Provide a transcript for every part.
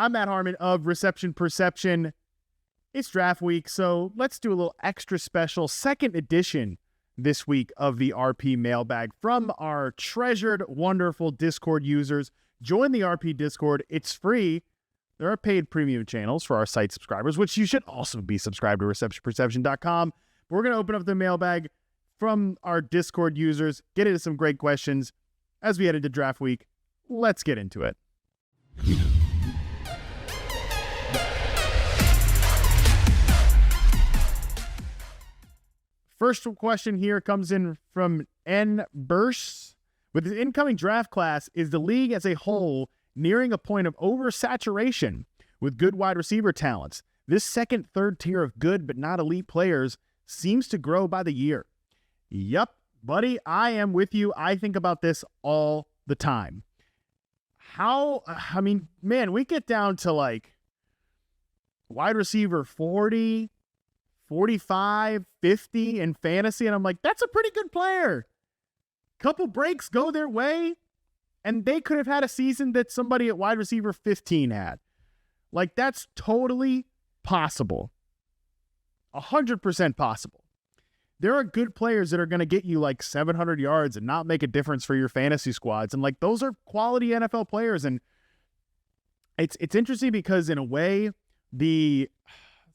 I'm Matt Harmon of Reception Perception. It's draft week, so let's do a little extra special second edition this week of the RP Mailbag from our treasured, wonderful Discord users. Join the RP Discord. It's free. There are paid premium channels for our site subscribers, which you should also be subscribed to receptionperception.com. But we're going to open up the mailbag from our Discord users, get into some great questions as we head into draft week. Let's get into it. First question here comes in from N. Burst. With the incoming draft class, is the league as a whole nearing a point of oversaturation with good wide receiver talents? This second, third tier of good but not elite players seems to grow by the year. Yep, buddy, I am with you. I think about this all the time. We get down to like wide receiver 40, 45, 50 in fantasy, and I'm like, that's a pretty good player. Couple breaks go their way, and they could have had a season that somebody at wide receiver 15 had. Like, that's totally possible. 100% possible. There are good players that are going to get you like 700 yards and not make a difference for your fantasy squads. And like, those are quality NFL players. And it's interesting because in a way,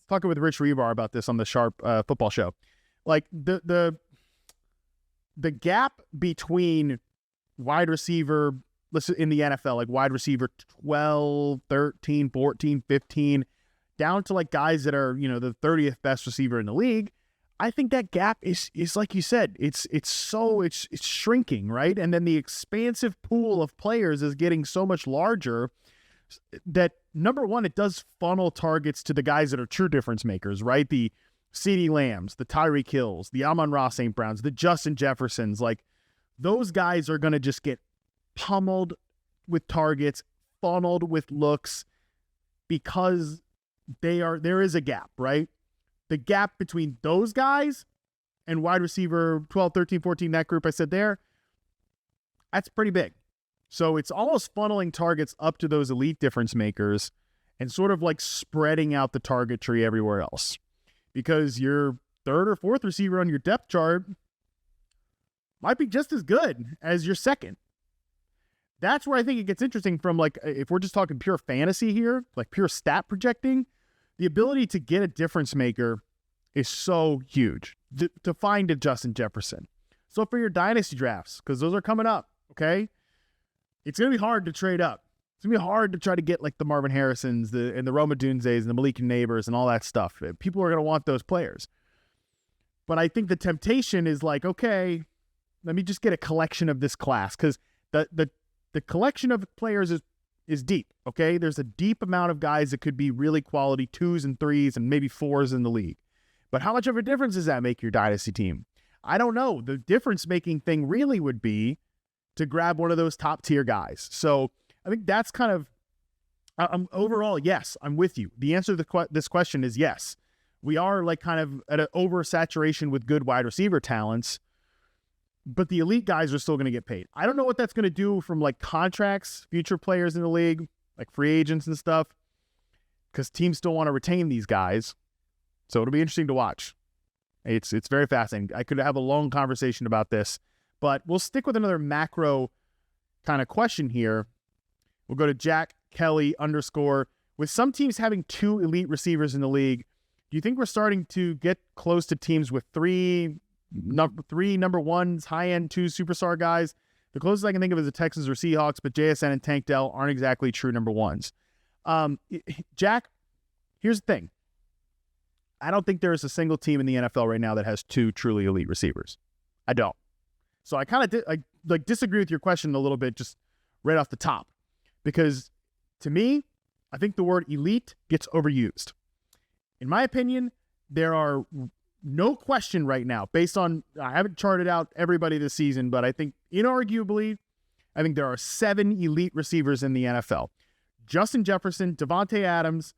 talking with Rich Rebar about this on the Sharp football show, like the gap between wide receiver, in the NFL, like wide receiver 12, 13, 14, 15, down to like guys that are, the 30th best receiver in the league. I think that gap is like you said, it's shrinking, right? And then the expansive pool of players is getting so much larger that, number one, it does funnel targets to the guys that are true difference makers, right? The CeeDee Lambs, the Tyreek Hills, the Amon-Ra St. Browns, the Justin Jeffersons, like those guys are going to just get pummeled with targets, funneled with looks, because there is a gap, right? The gap between those guys and wide receiver 12, 13, 14, that group I said there, that's pretty big. So it's almost funneling targets up to those elite difference makers and sort of like spreading out the target tree everywhere else. Because your third or fourth receiver on your depth chart might be just as good as your second. That's where I think it gets interesting from, like, if we're just talking pure fantasy here, like pure stat projecting, the ability to get a difference maker is so huge to find a Justin Jefferson. So for your dynasty drafts, because those are coming up, okay, it's going to be hard to trade up. It's going to be hard to try to get like the Marvin Harrisons and the Roma Dunzes and the Malik Neighbors and all that stuff. People are going to want those players. But I think the temptation is like, okay, let me just get a collection of this class, because the collection of players is deep, okay? There's a deep amount of guys that could be really quality 2s and 3s and maybe 4s in the league. But how much of a difference does that make your dynasty team? I don't know. The difference-making thing really would be to grab one of those top-tier guys. So I think that's kind of, overall, yes, I'm with you. The answer to this question is yes. We are like kind of at an oversaturation with good wide receiver talents, but the elite guys are still going to get paid. I don't know what that's going to do from like contracts, future players in the league, like free agents and stuff, because teams still want to retain these guys. So it'll be interesting to watch. It's very fascinating. I could have a long conversation about this, but we'll stick with another macro kind of question here. We'll go to Jack Kelly _. With some teams having 2 elite receivers in the league, do you think we're starting to get close to teams with three number ones, high-end 2 superstar guys? The closest I can think of is the Texans or Seahawks, but JSN and Tank Dell aren't exactly true number ones. Jack, here's the thing. I don't think there is a single team in the NFL right now that has 2 truly elite receivers. I don't. So I kind of disagree with your question a little bit just right off the top, because to me, I think the word elite gets overused. In my opinion, there are no question right now, based on, I haven't charted out everybody this season, but I think inarguably, I think there are 7 elite receivers in the NFL. Justin Jefferson, Devontae Adams,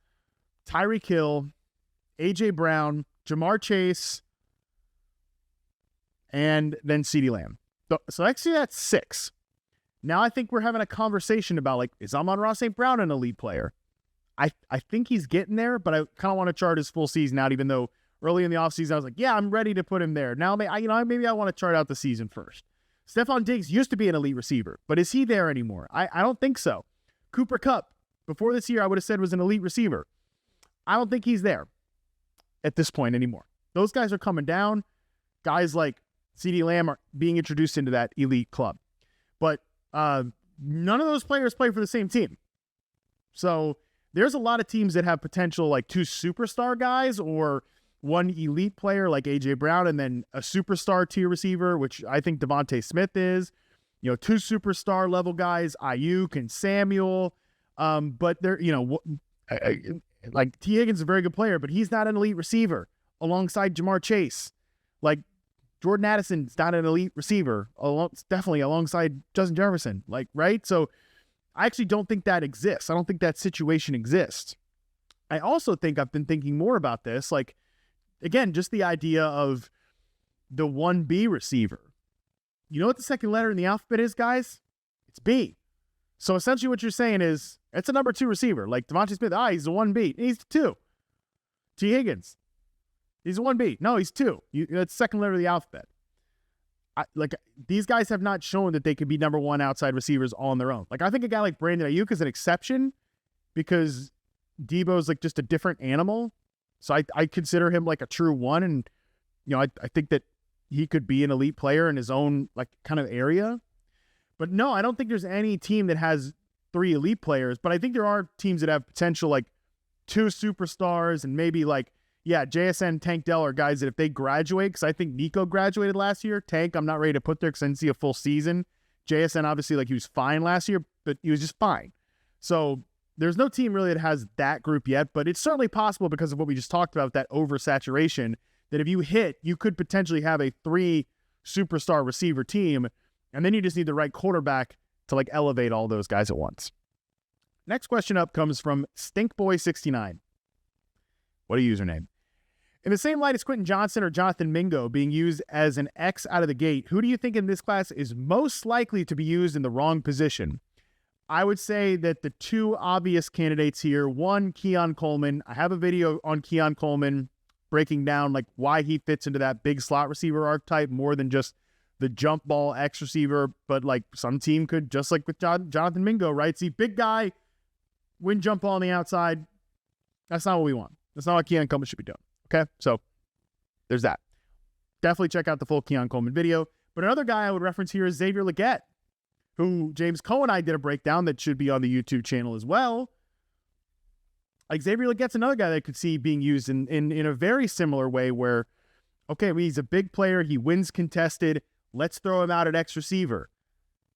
Tyreek Hill, A.J. Brown, Jamar Chase, and then CeeDee Lamb. So actually that's 6. Now I think we're having a conversation about, like, is Amon-Ra St. Brown an elite player? I think he's getting there, but I kind of want to chart his full season out, even though early in the offseason I was like, yeah, I'm ready to put him there. Now, maybe I want to chart out the season first. Stephon Diggs used to be an elite receiver, but is he there anymore? I don't think so. Cooper Kupp, before this year, I would have said was an elite receiver. I don't think he's there at this point anymore. Those guys are coming down. Guys like CeeDee Lamb are being introduced into that elite club. But none of those players play for the same team. So there's a lot of teams that have potential, like 2 superstar guys or 1 elite player like A.J. Brown and then a superstar tier receiver, which I think Devontae Smith is. 2 superstar level guys, Ayuk and Samuel. But they're, like T. Higgins is a very good player, but he's not an elite receiver alongside Jamar Chase. Like Jordan Addison's not an elite receiver, definitely alongside Justin Jefferson. Like, right? So I actually don't think that exists. I don't think that situation exists. I also think I've been thinking more about this. Like, again, just the idea of the 1B receiver. You know what the second letter in the alphabet is, guys? It's B. So essentially what you're saying is it's a number 2 receiver. Like Devontae Smith, he's a 1B. He's 2. T. Higgins, he's a 1B. No, he's 2. That's the second letter of the alphabet. These guys have not shown that they could be number 1 outside receivers all on their own. Like, I think a guy like Brandon Ayuk is an exception because Debo's like just a different animal. So I consider him like a true 1. And, I think that he could be an elite player in his own like kind of area. But no, I don't think there's any team that has 3 elite players, but I think there are teams that have potential like 2 superstars and maybe like, yeah, JSN, Tank Dell are guys that if they graduate, because I think Nico graduated last year. Tank, I'm not ready to put there because I didn't see a full season. JSN, obviously, like he was fine last year, but he was just fine. So there's no team really that has that group yet, but it's certainly possible because of what we just talked about, that oversaturation, that if you hit, you could potentially have a 3 superstar receiver team, and then you just need the right quarterback to like elevate all those guys at once. Next question up comes from Stinkboy69. What a username. In the same light as Quentin Johnson or Jonathan Mingo being used as an X out of the gate, who do you think in this class is most likely to be used in the wrong position? I would say that the 2 obvious candidates here, 1, Keon Coleman. I have a video on Keon Coleman breaking down like why he fits into that big slot receiver archetype more than just the jump ball X receiver, but like some team could, just like with Jonathan Mingo, right? See, big guy, win jump ball on the outside. That's not what we want. That's not what Keon Coleman should be doing. Okay, so there's that. Definitely check out the full Keon Coleman video. But another guy I would reference here is Xavier Legette, who James Cohen and I did a breakdown that should be on the YouTube channel as well. Like Xavier Legette's another guy that I could see being used in a very similar way where, okay, well, he's a big player. He wins contested. Let's throw him out at X receiver.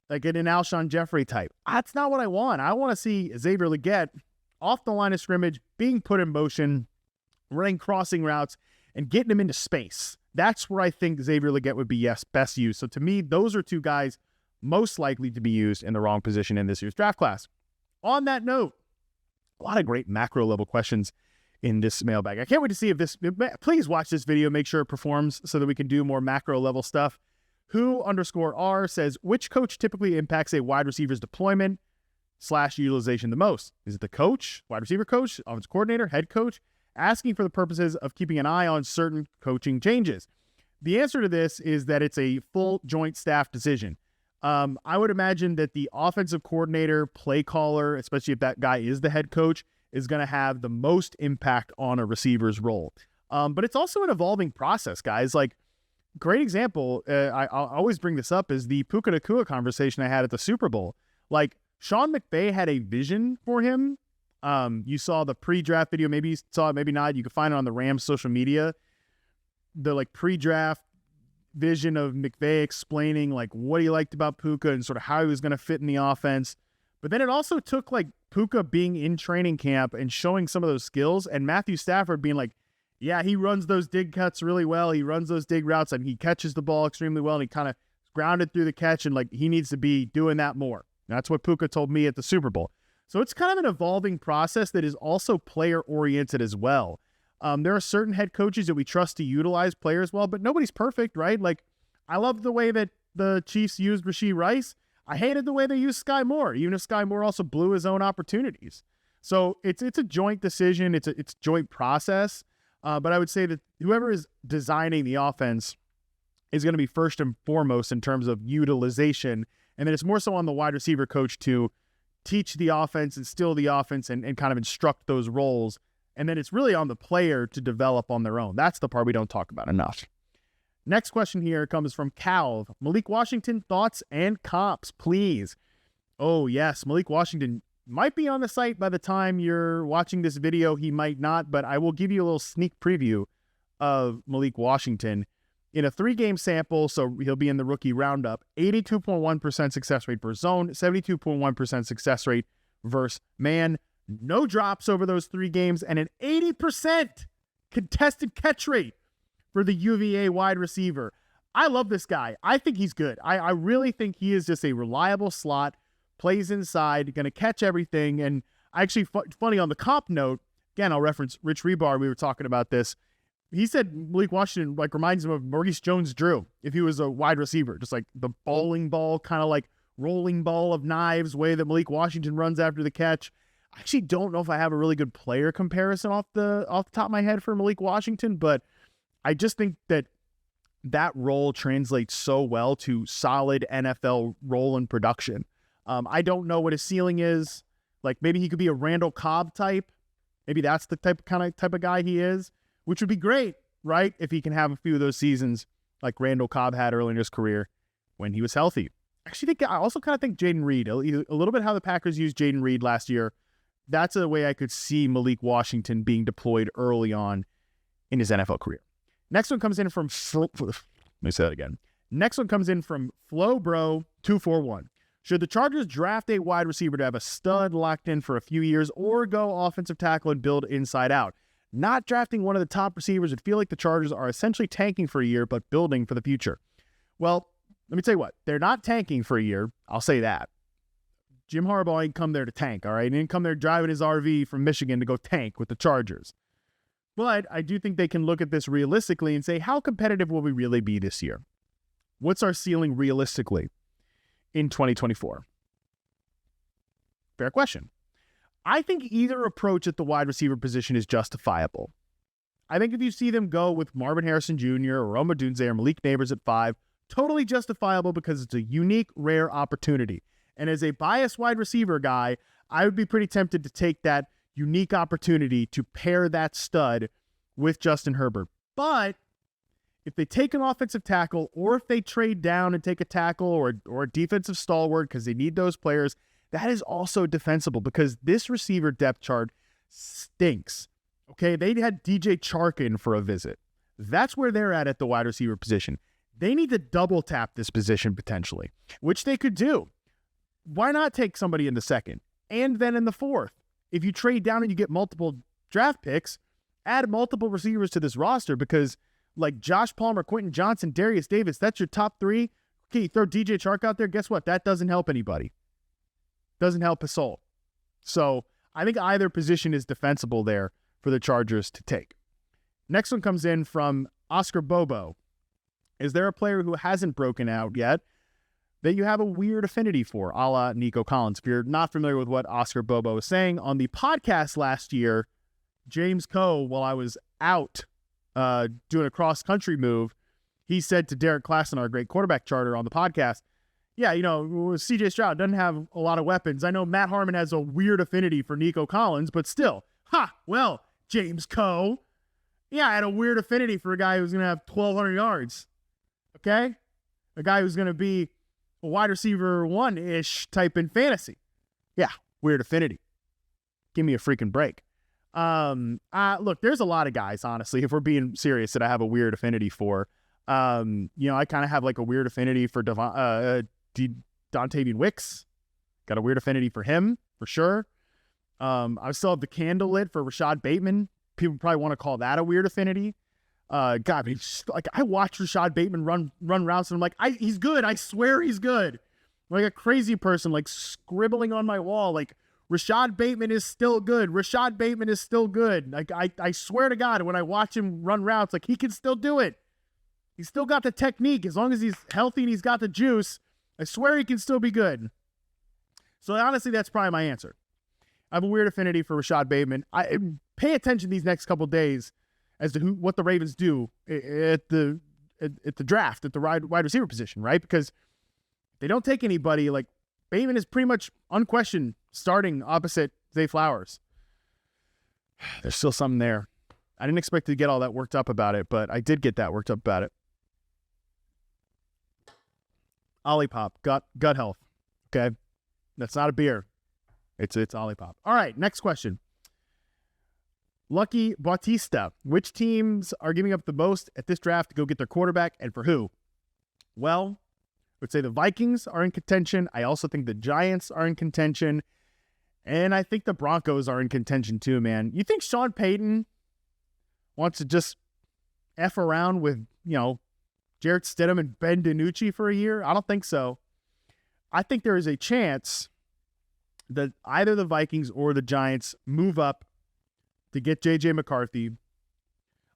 Like in an Alshon Jeffrey type. That's not what I want. I want to see Xavier Legette off the line of scrimmage, being put in motion, running crossing routes, and getting him into space. That's where I think Xavier Legette would be, best used. So to me, those are 2 guys most likely to be used in the wrong position in this year's draft class. On that note, a lot of great macro level questions in this mailbag. I can't wait to see if this, please watch this video, make sure it performs so that we can do more macro level stuff. Who_R says, which coach typically impacts a wide receiver's deployment / utilization the most? Is it the coach, wide receiver coach, offensive coordinator, head coach? Asking for the purposes of keeping an eye on certain coaching changes. The answer to this is that it's a full joint staff decision. I would imagine that the offensive coordinator, play caller, especially if that guy is the head coach, is going to have the most impact on a receiver's role. But it's also an evolving process, guys. Like, great example, I'll always bring this up, is the Puka Nacua conversation I had at the Super Bowl. Like, Sean McVay had a vision for him. You saw the pre-draft video. Maybe you saw it, maybe not. You can find it on the Rams social media. The like pre-draft vision of McVay explaining like what he liked about Puka and sort of how he was going to fit in the offense. But then it also took like Puka being in training camp and showing some of those skills, and Matthew Stafford being like, yeah, he runs those dig cuts really well. He runs those dig routes. I mean, he catches the ball extremely well, and he kind of grounded through the catch, and like he needs to be doing that more. And that's what Puka told me at the Super Bowl. So it's kind of an evolving process that is also player-oriented as well. There are certain head coaches that we trust to utilize players well, but nobody's perfect, right? Like, I love the way that the Chiefs used Rashee Rice. I hated the way they used Sky Moore, even if Sky Moore also blew his own opportunities. So it's a joint decision. It's a joint process. But I would say that whoever is designing the offense is going to be first and foremost in terms of utilization. And then it's more so on the wide receiver coach to teach the offense, instill the offense, and kind of instruct those roles. And then it's really on the player to develop on their own. That's the part we don't talk about enough. Next question here comes from Calv. Malik Washington, thoughts and comps, please. Oh, yes. Malik Washington might be on the site by the time you're watching this video. He might not, but I will give you a little sneak preview of Malik Washington. In a 3-game sample, so he'll be in the rookie roundup, 82.1% success rate versus zone, 72.1% success rate versus man. No drops over those 3 games, and an 80% contested catch rate for the UVA wide receiver. I love this guy. I think he's good. I really think he is just a reliable slot, plays inside, going to catch everything. And actually, funny on the comp note, again, I'll reference Rich Rebar. We were talking about this. He said Malik Washington reminds him of Maurice Jones-Drew if he was a wide receiver, just like the bowling ball, kind of like rolling ball of knives way that Malik Washington runs after the catch. I actually don't know if I have a really good player comparison off the top of my head for Malik Washington, but I just think that role translates so well to solid NFL role and production. I don't know what his ceiling is. Like maybe he could be a Randall Cobb type. Maybe that's the type of guy he is, which would be great, right? If he can have a few of those seasons like Randall Cobb had early in his career when he was healthy. Actually, I also kind of think Jaden Reed, a little bit how the Packers used Jaden Reed last year. That's a way I could see Malik Washington being deployed early on in his NFL career. Next one comes in from, let me say that again. Next one comes in from FlowBro241. Should the Chargers draft a wide receiver to have a stud locked in for a few years or go offensive tackle and build inside out? Not drafting one of the top receivers would feel like the Chargers are essentially tanking for a year, but building for the future. Well, let me tell you what. They're not tanking for a year. I'll say that. Jim Harbaugh ain't come there to tank, all right? He didn't come there driving his RV from Michigan to go tank with the Chargers. But I do think they can look at this realistically and say, how competitive will we really be this year? What's our ceiling realistically in 2024? Fair question. I think either approach at the wide receiver position is justifiable. I think if you see them go with Marvin Harrison Jr. or Rome Odunze or Malik Neighbors at 5, totally justifiable because it's a unique, rare opportunity. And as a biased wide receiver guy, I would be pretty tempted to take that unique opportunity to pair that stud with Justin Herbert. But if they take an offensive tackle or if they trade down and take a tackle or a defensive stalwart because they need those players, that is also defensible because this receiver depth chart stinks. Okay, they had DJ Chark in for a visit. That's where they're at the wide receiver position. They need to double tap this position potentially, which they could do. Why not take somebody in the second and then in the fourth? If you trade down and you get multiple draft picks, add multiple receivers to this roster because like Josh Palmer, Quentin Johnson, Darius Davis, that's your top 3. Okay, you throw DJ Chark out there, guess what? That doesn't help anybody. Doesn't help us all. So I think either position is defensible there for the Chargers to take. Next one comes in from Oscar Bobo. Is there a player who hasn't broken out yet that you have a weird affinity for, a la Nico Collins? If you're not familiar with what Oscar Bobo was saying, on the podcast last year, James Coe, while I was out doing a cross-country move, he said to Derek Klassen, our great quarterback charter on the podcast, yeah, CJ Stroud doesn't have a lot of weapons. I know Matt Harmon has a weird affinity for Nico Collins, but still, well, James Coe, yeah, I had a weird affinity for a guy who's going to have 1,200 yards, okay? A guy who's going to be a wide receiver 1-ish type in fantasy. Yeah, weird affinity. Give me a freaking break. Look, there's a lot of guys, honestly, if we're being serious, that I have a weird affinity for. I kind of have like a weird affinity for Dontavian Wicks. Got a weird affinity for him, for sure. I still have the candle lit for Rashad Bateman. People probably want to call that a weird affinity. God, I watch Rashad Bateman run routes, and I'm like, he's good. I swear he's good. Like a crazy person, like scribbling on my wall, like Rashad Bateman is still good. Rashad Bateman is still good. Like I swear to God, when I watch him run routes, like he can still do it. He's still got the technique. As long as he's healthy and he's got the juice, I swear he can still be good. So honestly, that's probably my answer. I have a weird affinity for Rashad Bateman. I pay attention these next couple days as to what the Ravens do at the draft, at the wide receiver position, right? Because if they don't take anybody, like, Bateman is pretty much unquestioned starting opposite Zay Flowers. There's still something there. I didn't expect to get all that worked up about it, but I did get that worked up about it. Olipop, gut health. Okay? That's not a beer. It's Olipop. All right, next question. Lucky Bautista. Which teams are giving up the most at this draft to go get their quarterback, and for who? Well, I would say the Vikings are in contention. I also think the Giants are in contention. And I think the Broncos are in contention too, man. You think Sean Payton wants to just F around with, Jarrett Stidham and Ben DiNucci for a year? I don't think so. I think there is a chance that either the Vikings or the Giants move up to get J.J. McCarthy.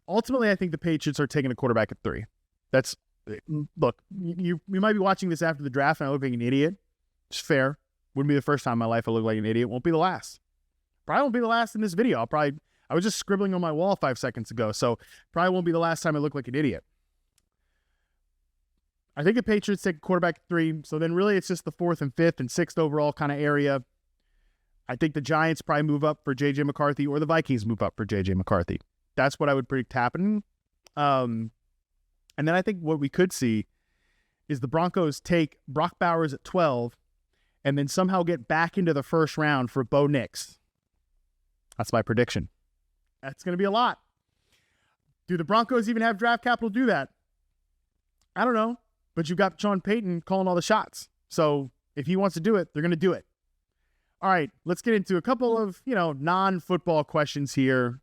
Ultimately, I think the Patriots are taking a quarterback at 3. Look, you might be watching this after the draft and I look like an idiot. It's fair. Wouldn't be the first time in my life I look like an idiot. Won't be the last. Probably won't be the last in this video. I was just scribbling on my wall 5 seconds ago, so probably won't be the last time I look like an idiot. I think the Patriots take a quarterback at 3, so then really it's just the 4th and 5th and 6th overall kind of area. I think the Giants probably move up for J.J. McCarthy or the Vikings move up for J.J. McCarthy. That's what I would predict happening. And then I think what we could see is the Broncos take Brock Bowers at 12 and then somehow get back into the first round for Bo Nix. That's my prediction. That's going to be a lot. Do the Broncos even have draft capital to do that? I don't know. But you've got Sean Payton calling all the shots. So if he wants to do it, they're going to do it. All right, let's get into a couple of, non-football questions here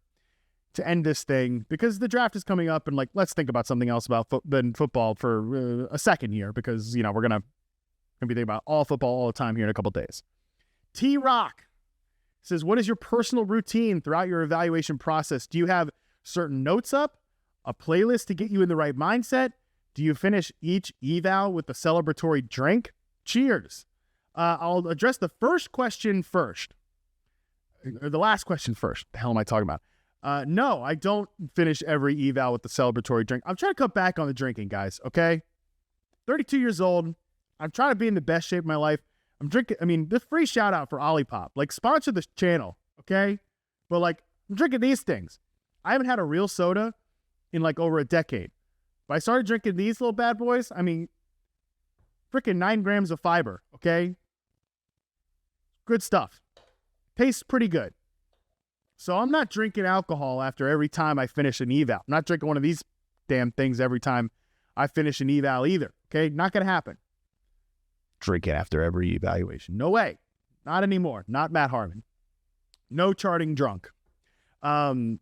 to end this thing, because the draft is coming up and let's think about something else than football for a second here, because, we're going to be thinking about all football all the time here in a couple days. T-Rock says, what is your personal routine throughout your evaluation process? Do you have certain notes up, a playlist to get you in the right mindset? Do you finish each eval with a celebratory drink? Cheers. I'll address the first question first. Or the last question first. The hell am I talking about? No, I don't finish every eval with the celebratory drink. I'm trying to cut back on the drinking, guys, okay? 32 years old. I'm trying to be in the best shape of my life. I'm drinking, the free shout out for Olipop. Sponsor this channel, okay? But, I'm drinking these things. I haven't had a real soda in, over a decade. But I started drinking these little bad boys. Freaking 9 grams of fiber, okay? Good stuff. Tastes pretty good. So I'm not drinking alcohol after every time I finish an eval. I'm not drinking one of these damn things every time I finish an eval either, okay? Not going to happen. Drink it after every evaluation. No way. Not anymore. Not Matt Harmon. No charting drunk. The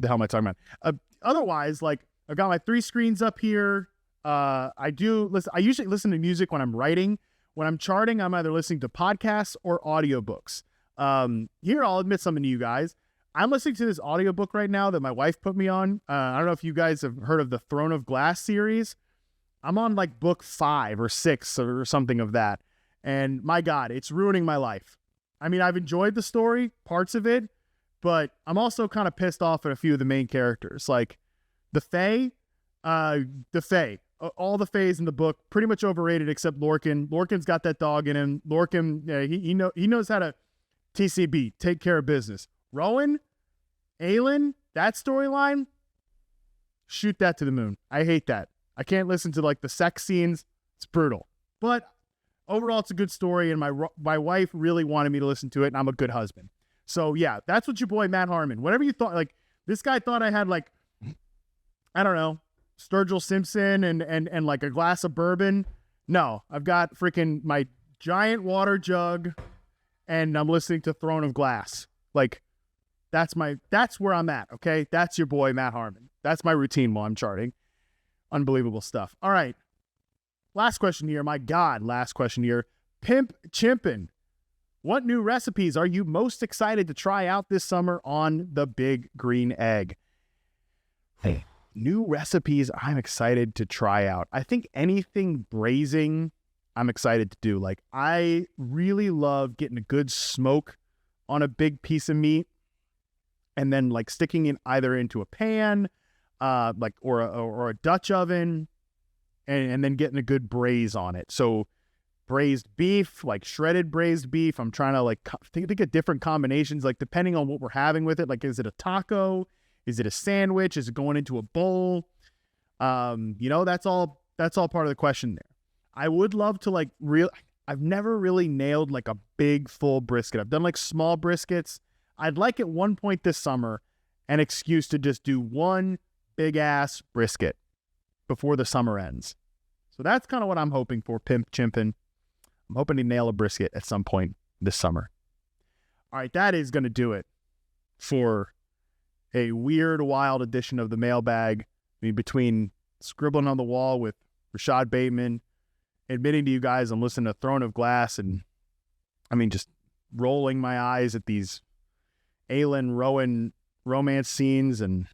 hell am I talking about? Otherwise, I've got my 3 screens up here. I usually listen to music when I'm writing. When I'm charting, I'm either listening to podcasts or audiobooks. Here, I'll admit something to you guys. I'm listening to this audiobook right now that my wife put me on. I don't know if you guys have heard of the Throne of Glass series. I'm on book 5 or 6 or something of that. And my God, it's ruining my life. I've enjoyed the story, parts of it, but I'm also kind of pissed off at a few of the main characters. The Fae, all the Faes in the book, pretty much overrated except Lorcan. Lorcan's got that dog in him. Lorcan, he knows how to TCB, take care of business. Rowan, Aelin, that storyline, shoot that to the moon. I hate that. I can't listen to the sex scenes. It's brutal. But overall, it's a good story, and my wife really wanted me to listen to it, and I'm a good husband. So yeah, that's what your boy Matt Harmon. Whatever you thought, this guy thought I had I don't know, Sturgill Simpson and a glass of bourbon. No, I've got freaking my giant water jug and I'm listening to Throne of Glass. That's where I'm at, okay? That's your boy, Matt Harmon. That's my routine while I'm charting. Unbelievable stuff. All right. Last question here. My God, last question here. Pimp Chimpin'. What new recipes are you most excited to try out this summer on the Big Green Egg? Hey. New recipes I'm excited to try out. I think anything braising I'm excited to do. I really love getting a good smoke on a big piece of meat and then like sticking it either into a pan, or a Dutch oven, and then getting a good braise on it. So braised beef, like shredded braised beef. I'm trying to like think of different combinations, like depending on what we're having with it. Like, is it a taco? Is it a sandwich? Is it going into a bowl? That's all part of the question there. I would love to I've never really nailed like a big full brisket. I've done like small briskets. I'd like at one point this summer an excuse to just do one big ass brisket before the summer ends. So that's kind of what I'm hoping for, Pimp Chimpin'. I'm hoping to nail a brisket at some point this summer. All right, that is going to do it for a weird, wild edition of the Mailbag. I mean, between scribbling on the wall with Rashad Bateman, admitting to you guys I'm listening to Throne of Glass, and I mean, just rolling my eyes at these Aylin Rowan romance scenes, and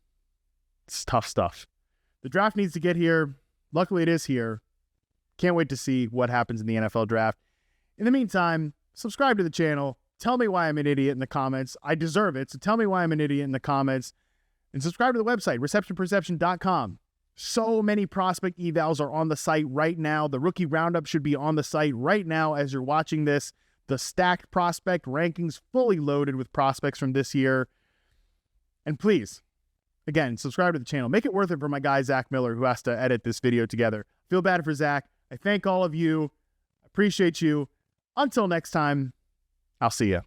it's tough stuff. The draft needs to get here. Luckily, it is here. Can't wait to see what happens in the NFL draft. In the meantime, subscribe to the channel. Tell me why I'm an idiot in the comments. I deserve it, so tell me why I'm an idiot in the comments. And subscribe to the website, receptionperception.com. So many prospect evals are on the site right now. The rookie roundup should be on the site right now as you're watching this. The stacked prospect rankings fully loaded with prospects from this year. And please, again, subscribe to the channel. Make it worth it for my guy, Zach Miller, who has to edit this video together. Feel bad for Zach. I thank all of you. I appreciate you. Until next time, I'll see you.